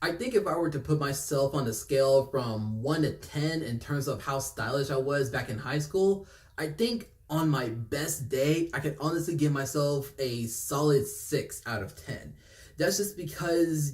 I think if I were to put myself on a scale from 1 to 10 in terms of how stylish I was back in high school, I think on my best day, I can honestly give myself a solid 6 out of 10. That's just because,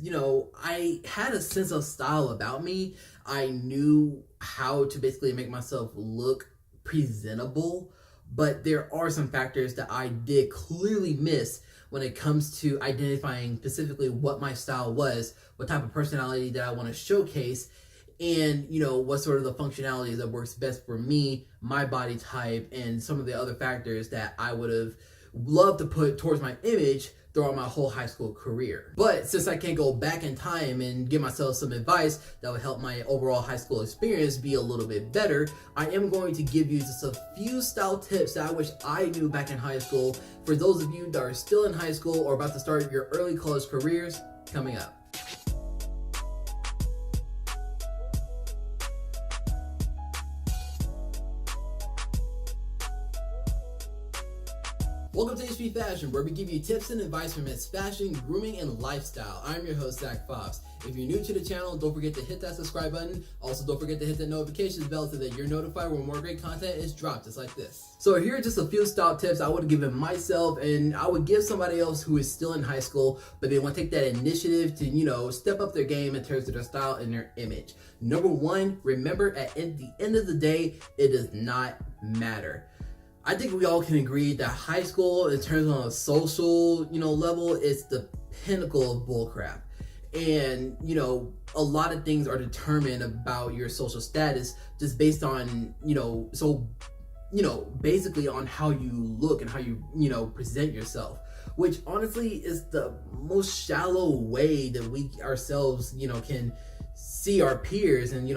I had a sense of style about me. I knew how to basically make myself look presentable, but there are some factors that I did clearly miss when it comes to identifying specifically what my style was, what type of personality that I want to showcase, and what sort of the functionality that works best for me, my body type, and some of the other factors that I would have loved to put towards my image throughout my whole high school career. But since I can't go back in time and give myself some advice that would help my overall high school experience be a little bit better, I am going to give you just a few style tips that I wish I knew back in high school for those of you that are still in high school or about to start your early college careers coming up. Welcome to HP Fashion, where we give you tips and advice from its fashion, grooming, and lifestyle. I'm your host, Zach Fox. If you're new to the channel, don't forget to hit that subscribe button. Also, don't forget to hit the notifications bell so that you're notified when more great content is dropped, just like this. So here are just a few style tips I would have given myself, and I would give somebody else who is still in high school, but they want to take that initiative to, step up their game in terms of their style and their image. Number one, remember at the end of the day, it does not matter. I think we all can agree that high school, in terms of a social, level, is the pinnacle of bullcrap. And, a lot of things are determined about your social status just based on, basically on how you look and how you, present yourself, which honestly is the most shallow way that we ourselves, can see our peers and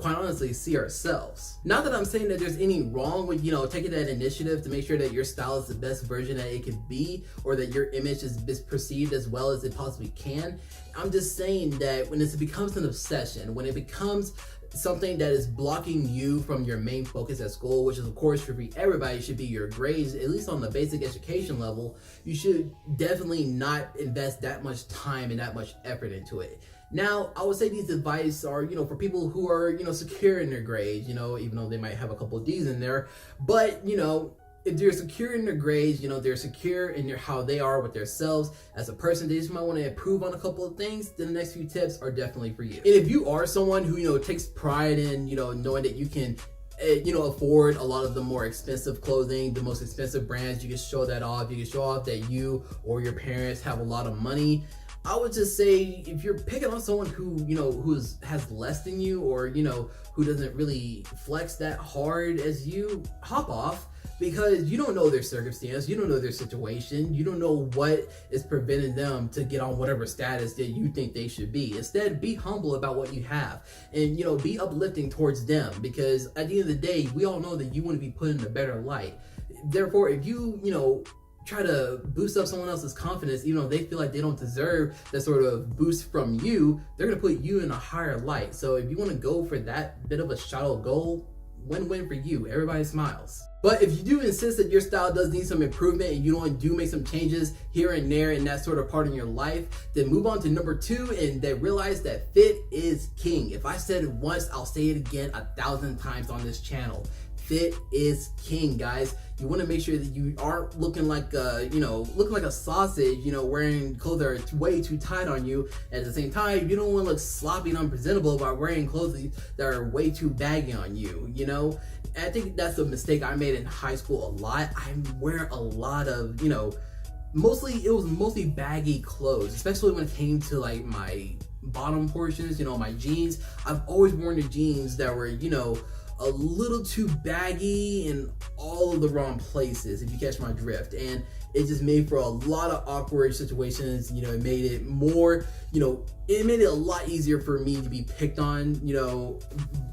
quite honestly see ourselves. Not that I'm saying that there's any wrong with taking that initiative to make sure that your style is the best version that it can be, or that your image is perceived as well as it possibly can. I'm just saying that when it becomes an obsession, when it becomes something that is blocking you from your main focus at school, which is of course for everybody should be your grades, at least on the basic education level, you should definitely not invest that much time and that much effort into it. Now, I would say these advice are, for people who are, secure in their grades, even though they might have a couple of D's in there. But, if they're secure in their grades, they're secure in how they are with themselves as a person, they just might want to improve on a couple of things, then the next few tips are definitely for you. And if you are someone who, takes pride in, knowing that you can afford a lot of the more expensive clothing, the most expensive brands, you can show that off. You can show off that you or your parents have a lot of money. I would just say, if you're picking on someone who, has less than you, or, who doesn't really flex that hard as you, hop off, because you don't know their circumstance, you don't know their situation, you don't know what is preventing them to get on whatever status that you think they should be. Instead, be humble about what you have and, be uplifting towards them, because at the end of the day, we all know that you want to be put in a better light. Therefore, if you, try to boost up someone else's confidence, even though they feel like they don't deserve that sort of boost from you, they're going to put you in a higher light. So if you want to go for that bit of a shallow goal, win-win for you. Everybody smiles. But if you do insist that your style does need some improvement and you do make some changes here and there in that sort of part in your life, then move on to number two and then realize that fit is king. If I said it once, I'll say it again 1,000 times on this channel. Fit is king, guys. You want to make sure that you aren't looking like looking like a sausage, wearing clothes that are way too tight on you. At the same time, you don't want to look sloppy and unpresentable by wearing clothes that are way too baggy on you, I think that's a mistake I made in high school a lot. I wear a lot of, mostly baggy clothes, especially when it came to like my bottom portions, my jeans. I've always worn the jeans that were, a little too baggy in all of the wrong places, if you catch my drift. And it just made for a lot of awkward situations. It made it more, it made it a lot easier for me to be picked on,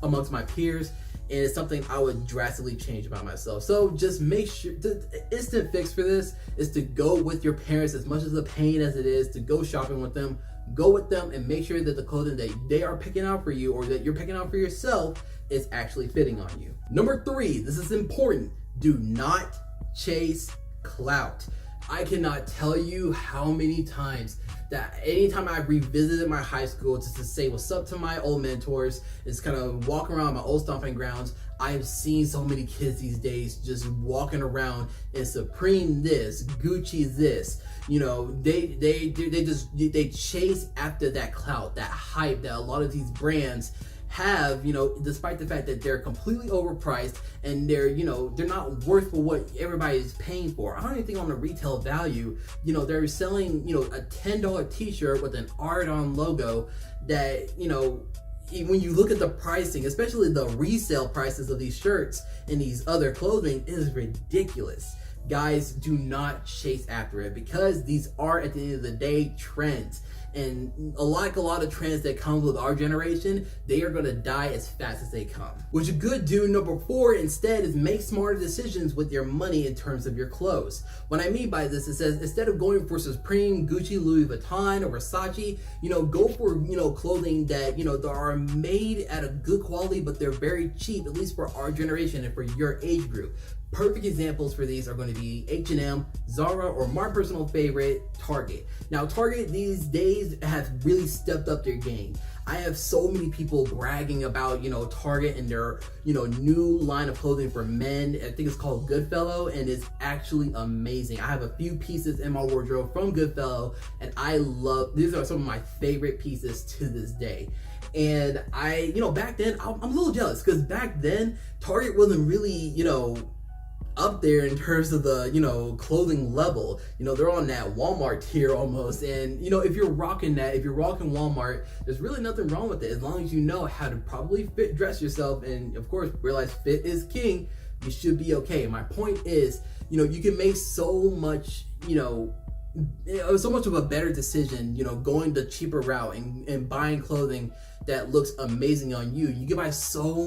amongst my peers. And it's something I would drastically change about myself. So just make sure, the instant fix for this is to go with your parents, as much as a pain as it is to go shopping with them. Go with them and make sure that the clothing that they are picking out for you, or that you're picking out for yourself, is actually fitting on you. Number three, this is important. Do not chase clout. I cannot tell you how many times that anytime I revisited my high school just to say what's up to my old mentors, just kind of walk around my old stomping grounds, I've seen so many kids these days just walking around in Supreme this, Gucci this. You know, they chase after that clout, that hype that a lot of these brands have, you know, despite the fact that they're completely overpriced and they're, you know, they're not worth for what everybody is paying for. I don't even think on the retail value, you know, they're selling, you know, a $10 t-shirt with an Ardon logo that, you know, when you look at the pricing, especially the resale prices of these shirts and these other clothing, it is ridiculous. Guys, do not chase after it, because these are, at the end of the day, trends. And like a lot of trends that comes with our generation, they are gonna die as fast as they come. What you could do, number 4, instead, is make smarter decisions with your money in terms of your clothes. What I mean by this, it says instead of going for Supreme, Gucci, Louis Vuitton, or Versace, you know, go for, you know, clothing that, you know, they are made at a good quality, but they're very cheap, at least for our generation and for your age group. Perfect examples for these are going to be H&M, Zara, or my personal favorite, Target. Now, Target these days has really stepped up their game. I have so many people bragging about, you know, Target and their, you know, new line of clothing for men. I think it's called Goodfellow, and it's actually amazing. I have a few pieces in my wardrobe from Goodfellow, and I love, these are some of my favorite pieces to this day. And I, you know, back then, I'm a little jealous, because back then, Target wasn't really, you know, up there in terms of the, you know, clothing level. You know, they're on that Walmart tier almost. And, you know, if you're rocking that, if you're rocking Walmart, there's really nothing wrong with it, as long as you know how to probably fit dress yourself, and of course realize fit is king. You should be okay. My point is, you know, you can make so much, you know, so much of a better decision, you know, going the cheaper route and buying clothing that looks amazing on you. You can buy so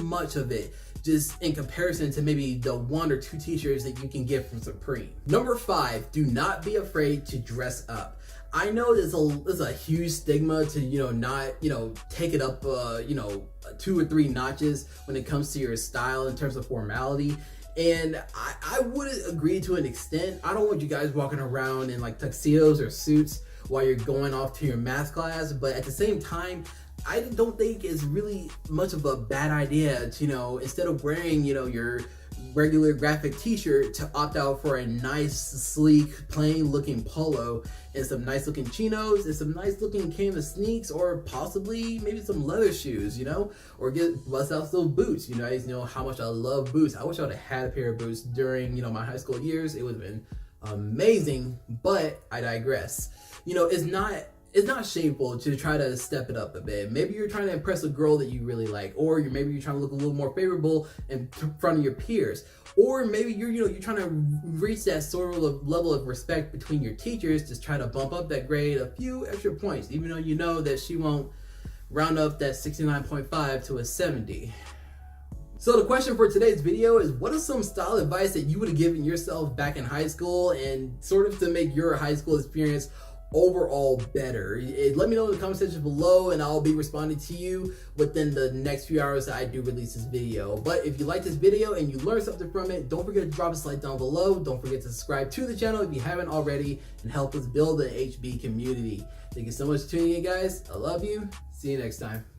much of it just in comparison to maybe the 1 or 2 t-shirts that you can get from Supreme. Number 5, do not be afraid to dress up. I know there's a huge stigma to, you know, not, you know, take it up, you know, 2 or 3 notches when it comes to your style in terms of formality. And I would agree to an extent. I don't want you guys walking around in like tuxedos or suits while you're going off to your math class, but at the same time, I don't think it's really much of a bad idea to, you know, instead of wearing, you know, your regular graphic t-shirt, to opt out for a nice, sleek, plain looking polo and some nice looking chinos and some nice looking canvas sneaks, or possibly maybe some leather shoes, you know, or bust out those boots. You guys know how much I love boots. I wish I would have had a pair of boots during, you know, my high school years. It would have been amazing, but I digress. You know, it's not shameful to try to step it up a bit. Maybe you're trying to impress a girl that you really like, or maybe you're trying to look a little more favorable in front of your peers, or maybe you're trying to reach that sort of level of respect between your teachers. Just try to bump up that grade a few extra points, even though you know that she won't round up that 69.5 to a 70. So the question for today's video is, what is some style advice that you would have given yourself back in high school, and sort of to make your high school experience overall better? Let me know in the comment section below, and I'll be responding to you within the next few hours that I do release this video. But if you like this video and you learned something from it, don't forget to drop a like down below. Don't forget to subscribe to the channel if you haven't already, and help us build the HB community. Thank you so much for tuning in, guys. I love you. See you next time.